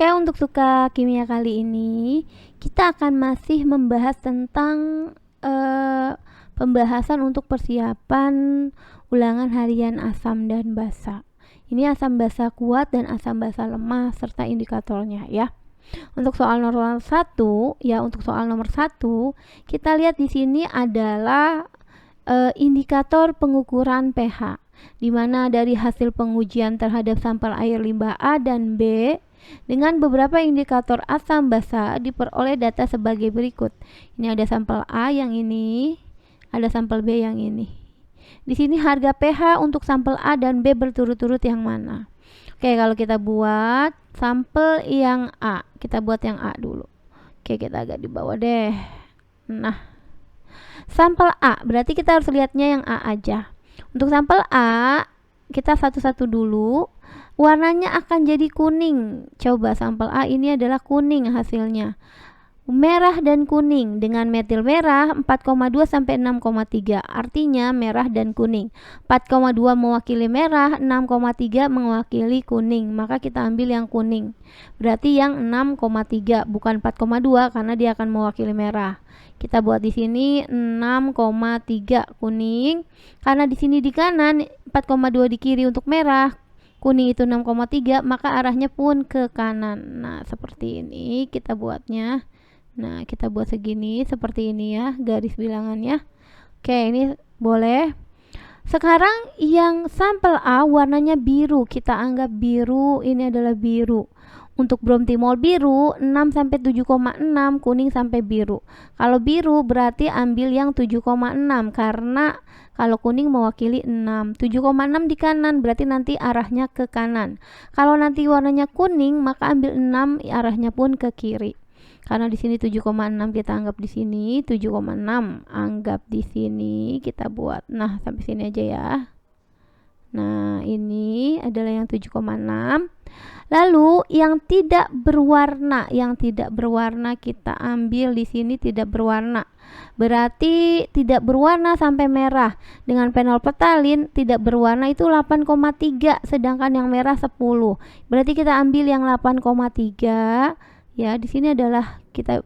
Oke, untuk suka kimia kali ini kita akan masih membahas tentang pembahasan untuk persiapan ulangan harian asam dan basa. Ini asam basa kuat dan asam basa lemah serta indikatornya ya. Untuk soal nomor 1 kita lihat di sini adalah indikator pengukuran pH, di mana dari hasil pengujian terhadap sampel air limbah A dan B dengan beberapa indikator asam basa diperoleh data sebagai berikut. Ini ada sampel A yang ini, ada sampel B yang ini. Di sini harga pH untuk sampel A dan B berturut-turut yang mana? Oke, kalau kita buat sampel yang A, kita buat yang A dulu. Oke, kita agak di bawah deh. Nah, sampel A, berarti kita harus lihatnya yang A aja. Untuk sampel A, kita satu-satu dulu. Warnanya akan jadi kuning. Coba sampel A ini adalah kuning hasilnya. Merah dan kuning dengan metil merah 4,2 sampai 6,3. Artinya merah dan kuning. 4,2 mewakili merah, 6,3 mewakili kuning. Maka kita ambil yang kuning. Berarti yang 6,3 bukan 4,2 karena dia akan mewakili merah. Kita buat di sini 6,3 kuning. Karena di sini di kanan 4,2 di kiri untuk merah. Kuning itu 6,3, maka arahnya pun ke kanan. Nah, seperti ini kita buatnya. Nah, kita buat segini, seperti ini ya, garis bilangannya. Oke, ini boleh. Sekarang yang sampel A warnanya biru, kita anggap biru, ini adalah biru. Untuk bromtimol biru 6 sampai 7,6, kuning sampai biru. Kalau biru berarti ambil yang 7,6 karena kalau kuning mewakili 6. 7,6 di kanan berarti nanti arahnya ke kanan. Kalau nanti warnanya kuning maka ambil 6, arahnya pun ke kiri. Karena di sini 7,6 kita anggap di sini, 7,6 anggap di sini, kita buat. Nah, sampai sini aja ya. Nah, ini adalah yang 7,6. Lalu yang tidak berwarna, kita ambil di sini tidak berwarna. Berarti tidak berwarna sampai merah. Dengan fenolphthalein tidak berwarna itu 8,3, sedangkan yang merah 10. Berarti kita ambil yang 8,3. Ya, di sini adalah kita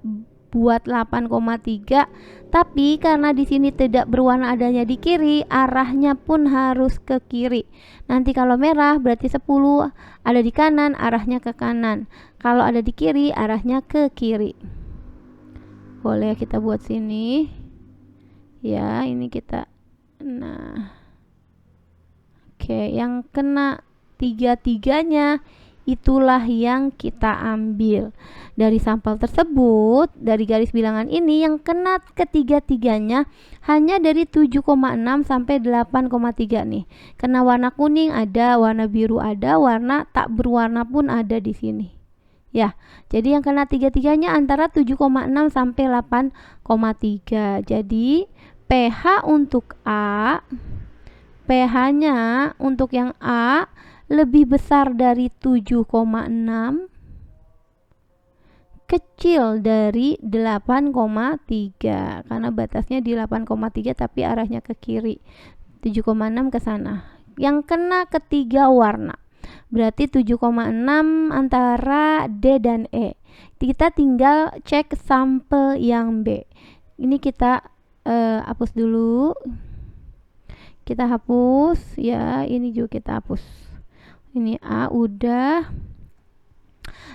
buat 8,3, tapi karena di sini tidak berwarna adanya di kiri, arahnya pun harus ke kiri. Nanti kalau merah berarti 10 ada di kanan, arahnya ke kanan. Kalau ada di kiri, arahnya ke kiri. Boleh kita buat sini. Ya, ini kita. Nah. Oke, yang kena tiga-tiganya itulah yang kita ambil. Dari sampel tersebut, dari garis bilangan ini yang kena ketiga-tiganya hanya dari 7,6 sampai 8,3 nih. Kena warna kuning ada, warna biru ada, warna tak berwarna pun ada di sini. Ya, jadi yang kena tiga-tiganya antara 7,6 sampai 8,3. Jadi pH untuk A, pH-nya untuk yang A lebih besar dari 7,6, kecil dari 8,3 karena batasnya di 8,3 tapi arahnya ke kiri, 7,6 ke sana. Yang kena ketiga warna berarti 7,6 antara D dan E. Kita tinggal cek sampel yang B. Ini kita hapus dulu. Kita hapus ya, ini juga kita hapus. Ini A udah.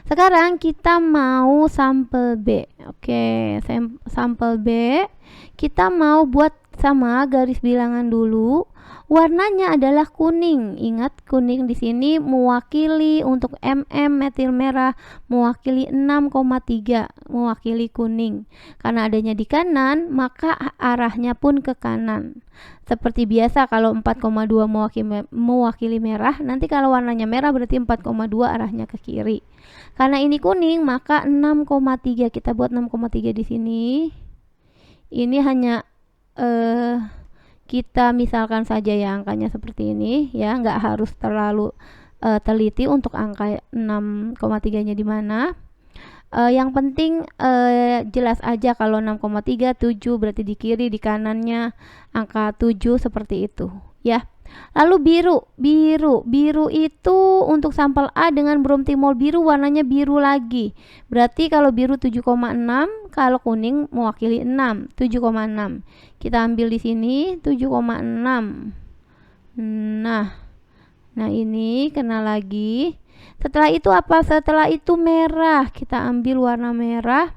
Sekarang kita mau sampel B. Oke, sampel B kita mau buat sama garis bilangan dulu. Warnanya adalah kuning. Ingat, kuning di sini mewakili untuk metil merah mewakili 6,3, mewakili kuning. Karena adanya di kanan, maka arahnya pun ke kanan. Seperti biasa kalau 4,2 mewakili merah, nanti kalau warnanya merah berarti 4,2 arahnya ke kiri. Karena ini kuning, maka 6,3, kita buat 6,3 di sini. Ini hanya kita misalkan saja ya angkanya seperti ini ya, nggak harus terlalu teliti untuk angka 6,3 nya di mana. Yang penting jelas aja kalau 6,3 7 berarti di kiri, di kanannya angka 7 seperti itu ya. Lalu biru itu untuk sampel A dengan bromtimol biru warnanya biru lagi. Berarti kalau biru 7,6, kalau kuning mewakili 6, 7,6. Kita ambil di sini 7,6. Nah ini kena lagi. Setelah itu apa? Setelah itu merah. Kita ambil warna merah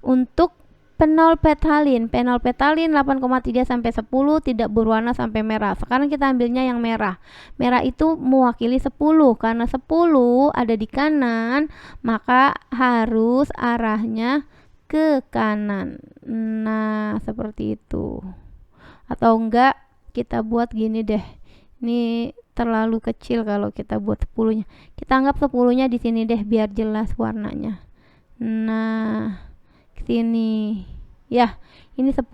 untuk penolpetalin 8,3 sampai 10 tidak berwarna sampai merah. Sekarang kita ambilnya yang merah. Merah itu mewakili 10 karena 10 ada di kanan, maka harus arahnya ke kanan. Nah, seperti itu. Atau enggak kita buat gini deh. Ini terlalu kecil kalau kita buat 10-nya. Kita anggap 10-nya di sini deh biar jelas warnanya. Nah, sini ya, ini 10.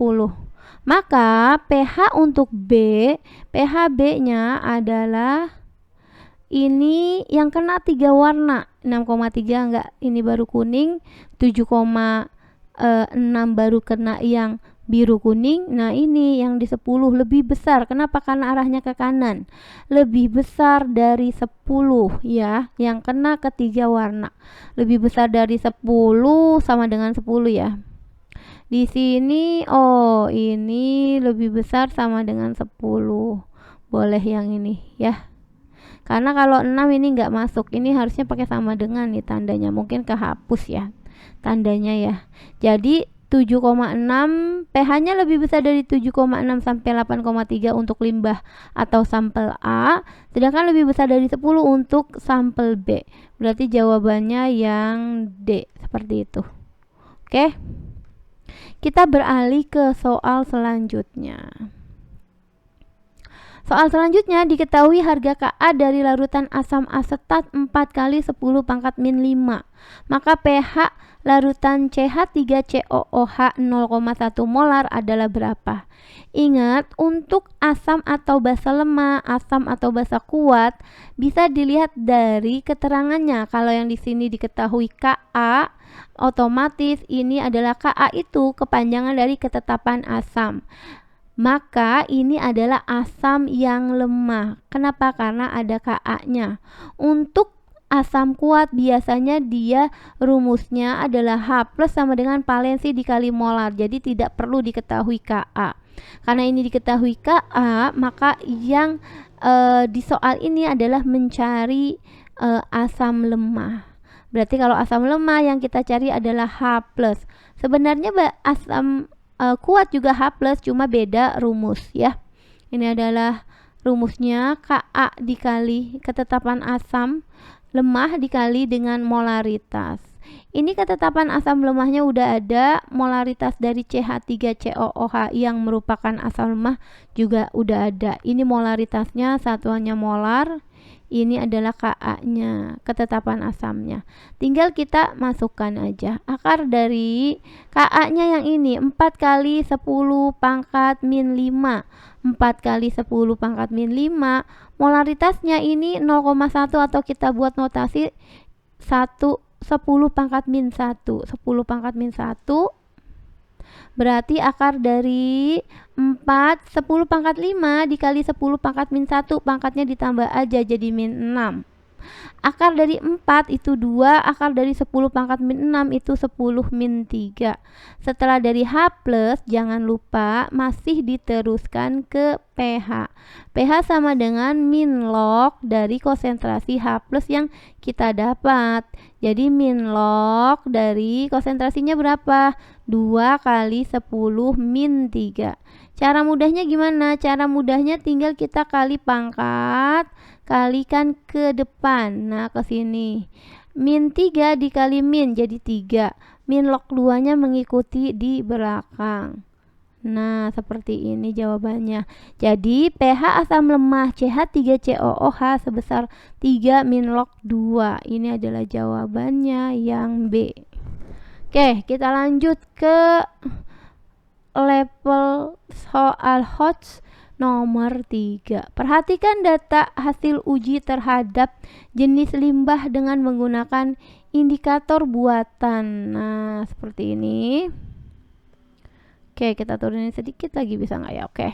Maka pH untuk B, pH B-nya adalah ini yang kena 3 warna, 6,3 enggak, ini baru kuning, 7,6 baru kena yang biru kuning. Nah ini yang di 10 lebih besar. Kenapa? Karena arahnya ke kanan, lebih besar dari 10 ya, yang kena ketiga warna. Lebih besar dari 10 sama dengan 10 ya. Di sini ini lebih besar sama dengan 10. Boleh yang ini ya. Karena kalau 6 ini enggak masuk. Ini harusnya pakai sama dengan nih tandanya. Mungkin kehapus ya tandanya ya. Jadi 7,6 pH-nya lebih besar dari 7,6 sampai 8,3 untuk limbah atau sampel A, sedangkan lebih besar dari 10 untuk sampel B. Berarti jawabannya yang D, seperti itu. Oke. Kita beralih ke soal selanjutnya. Soal selanjutnya, diketahui harga Ka dari larutan asam asetat 4 kali 10 pangkat min 5. Maka pH larutan CH3COOH 0,1 molar adalah berapa? Ingat, untuk asam atau basa lemah, asam atau basa kuat bisa dilihat dari keterangannya. Kalau yang di sini diketahui Ka, otomatis ini adalah Ka itu kepanjangan dari ketetapan asam. Maka ini adalah asam yang lemah. Kenapa? Karena ada Ka-nya. Untuk asam kuat biasanya dia rumusnya adalah H+ sama dengan valensi dikali molar. Jadi tidak perlu diketahui Ka. Karena ini diketahui Ka, maka yang di soal ini adalah mencari asam lemah. Berarti kalau asam lemah yang kita cari adalah H+. Sebenarnya asam kuat juga H+, cuma beda rumus ya. Ini adalah rumusnya Ka dikali ketetapan asam lemah dikali dengan molaritas. Ini ketetapan asam lemahnya udah ada, molaritas dari CH3COOH yang merupakan asam lemah juga udah ada. Ini molaritasnya, satuannya molar. Ini adalah Ka-nya, ketetapan asamnya. Tinggal kita masukkan aja. Akar dari Ka-nya yang ini 4 kali 10 pangkat min 5. 4 kali 10 pangkat min 5. Molaritasnya ini 0,1 atau kita buat notasi 10 pangkat min 1. 10 pangkat min 1. Berarti akar dari 4, 10 pangkat 5 dikali 10 pangkat min 1, pangkatnya ditambah aja jadi min 6. Akar dari 4 itu 2, akar dari 10 pangkat min 6 itu 10 min 3. Setelah dari H+, jangan lupa masih diteruskan ke pH. pH sama dengan min log dari konsentrasi H+ yang kita dapat. Jadi min log dari konsentrasinya berapa? 2 kali 10 min 3. Cara mudahnya gimana? Cara mudahnya tinggal kita kali pangkat, kalikan ke depan. Nah, ke sini. Min 3 dikali min jadi 3. Min log 2-nya mengikuti di belakang. Nah, seperti ini jawabannya. Jadi, pH asam lemah CH3COOH sebesar 3 min log 2. Ini adalah jawabannya yang B. Oke, kita lanjut ke level soal HOTS nomor 3. Perhatikan data hasil uji terhadap jenis limbah dengan menggunakan indikator buatan. Nah, seperti ini. Oke, kita turunin sedikit lagi bisa nggak ya? Oke.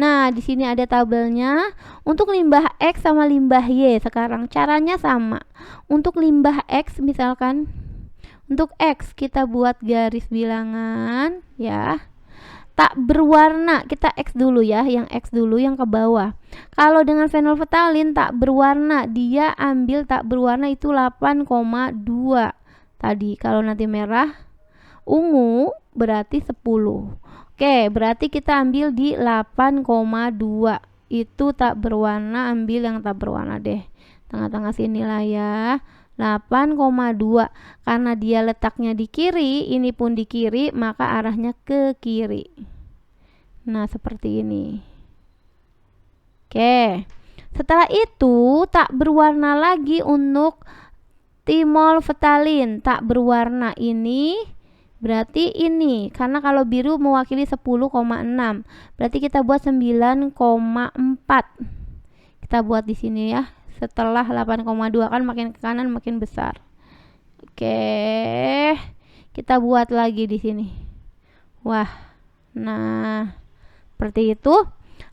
Nah, di sini ada tabelnya. Untuk limbah X sama limbah Y sekarang caranya sama. Untuk limbah X misalkan, untuk X kita buat garis bilangan ya. Tak berwarna, kita X dulu ya, yang X dulu yang ke bawah. Kalau dengan fenolfetalin tak berwarna, dia ambil tak berwarna itu 8,2 tadi. Kalau nanti merah ungu berarti 10. Oke, berarti kita ambil di 8,2. Itu tak berwarna, ambil yang tak berwarna deh. Tengah-tengah sini lah ya. 8,2. Karena dia letaknya di kiri, ini pun di kiri, maka arahnya ke kiri. Nah, seperti ini. Oke. Setelah itu tak berwarna lagi untuk timolfetalin. Tak berwarna ini berarti ini, karena kalau biru mewakili 10,6. Berarti kita buat 9,4. Kita buat di sini ya. Setelah 8,2 kan makin ke kanan makin besar. Oke. Kita buat lagi di sini. Wah. Nah, seperti itu.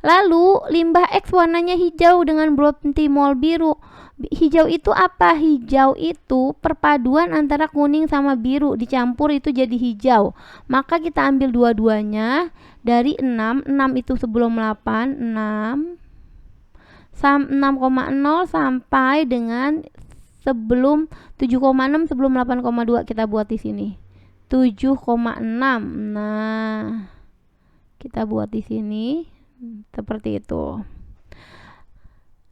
Lalu limbah X warnanya hijau dengan bromotimol biru. Hijau itu apa? Hijau itu perpaduan antara kuning sama biru dicampur itu jadi hijau. Maka kita ambil dua-duanya dari 6. 6 itu sebelum 8, 6,0 sampai dengan sebelum 7,6 sebelum 8,2 kita buat di sini. 7,6. Nah, kita buat di sini seperti itu.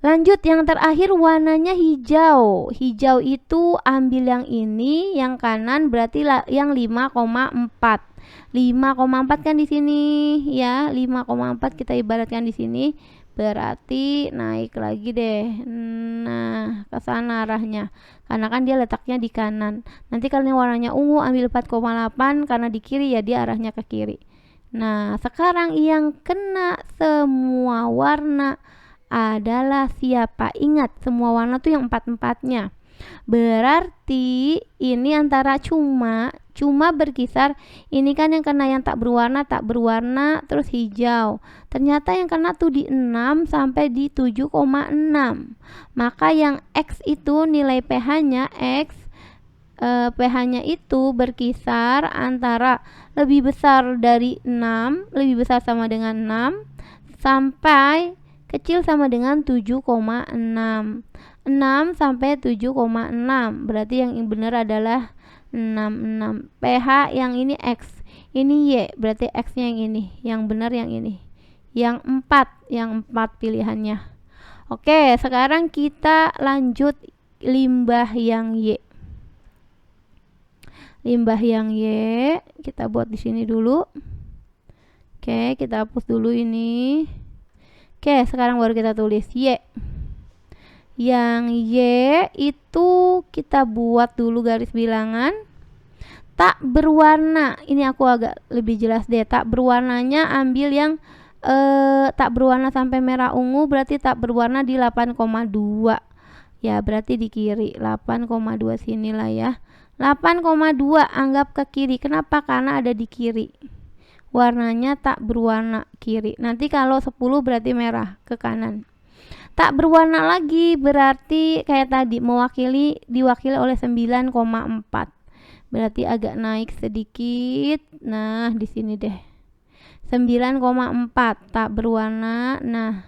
Lanjut yang terakhir warnanya hijau. Hijau itu ambil yang ini, yang kanan berarti yang 5,4. 5,4 kan di sini ya. 5,4 kita ibaratkan di sini. Berarti naik lagi deh. Nah, ke sana arahnya. Karena kan dia letaknya di kanan. Nanti kalau warnanya ungu ambil 4,8 karena di kiri ya dia arahnya ke kiri. Nah, sekarang yang kena semua warna adalah siapa? Ingat, semua warna tuh yang 4-4-nya. Berarti ini antara cuma berkisar. Ini kan yang kena yang tak berwarna, terus hijau. Ternyata yang kena tuh di 6 sampai di 7,6. Maka yang X itu nilai pH-nya pH-nya itu berkisar antara lebih besar dari 6, lebih besar sama dengan 6 sampai kecil sama dengan 7,6. 6 sampai 7,6. Berarti yang benar adalah 66. pH yang ini X, ini Y. Berarti X-nya yang ini. Yang benar yang ini. Yang 4 pilihannya. Oke, sekarang kita lanjut limbah yang Y. Limbah yang Y kita buat di sini dulu. Oke, kita hapus dulu ini. Oke, sekarang baru kita tulis Y. Yang Y itu kita buat dulu garis bilangan. Tak berwarna. Ini aku agak lebih jelas deh. Tak berwarnanya ambil yang tak berwarna sampai merah ungu, berarti tak berwarna di 8,2. Ya, berarti di kiri. 8,2 sinilah ya. 8,2 anggap ke kiri. Kenapa? Karena ada di kiri. Warnanya tak berwarna kiri. Nanti kalau 10 berarti merah ke kanan. Tak berwarna lagi berarti kayak tadi diwakili oleh 9,4. Berarti agak naik sedikit. Nah, di sini deh. 9,4 tak berwarna. Nah,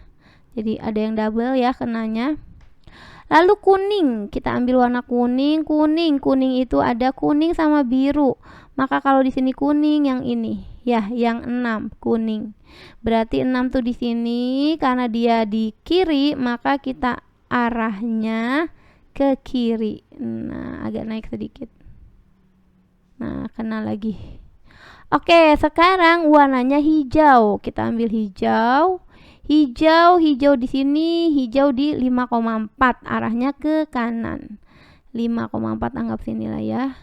jadi ada yang double ya kenanya. Lalu kuning, kita ambil warna kuning. Kuning itu ada kuning sama biru. Maka kalau di sini kuning yang ini, ya, yang 6 kuning. Berarti 6 tuh di sini karena dia di kiri, maka kita arahnya ke kiri. Nah, agak naik sedikit. Nah, kena lagi. Oke, sekarang warnanya hijau. Kita ambil hijau. Hijau di sini, hijau di 5,4, arahnya ke kanan. 5,4 anggap sini lah ya.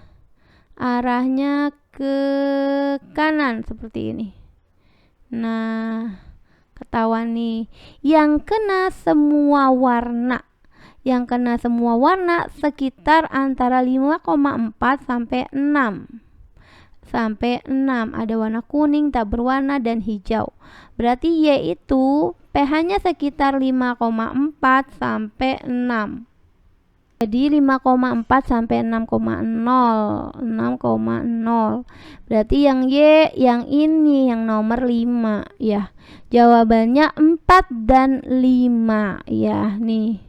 Arahnya ke kanan seperti ini. Nah, ketahuan nih. Yang kena semua warna. Yang kena semua warna sekitar antara 5,4 sampai 6. sampai 6. Ada warna kuning, tak berwarna, dan hijau. Berarti Y itu pH-nya sekitar 5,4 sampai 6. Jadi 5,4 sampai 6,0. 6,0. Berarti yang Y yang ini yang nomor 5 ya. Jawabannya 4 dan 5 ya nih.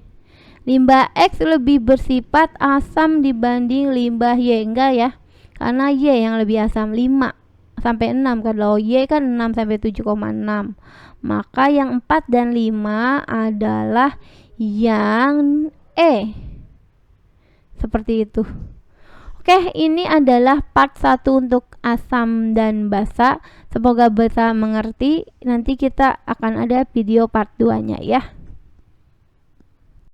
Limbah X lebih bersifat asam dibanding limbah Y, enggak ya? Karena Y yang lebih asam 5 sampai 6, kalau Y kan 6 sampai 7,6. Maka yang 4 dan 5 adalah yang E. Seperti itu. Oke, ini adalah part 1 untuk asam dan basa. Semoga bisa mengerti. Nanti kita akan ada video part 2-nya ya.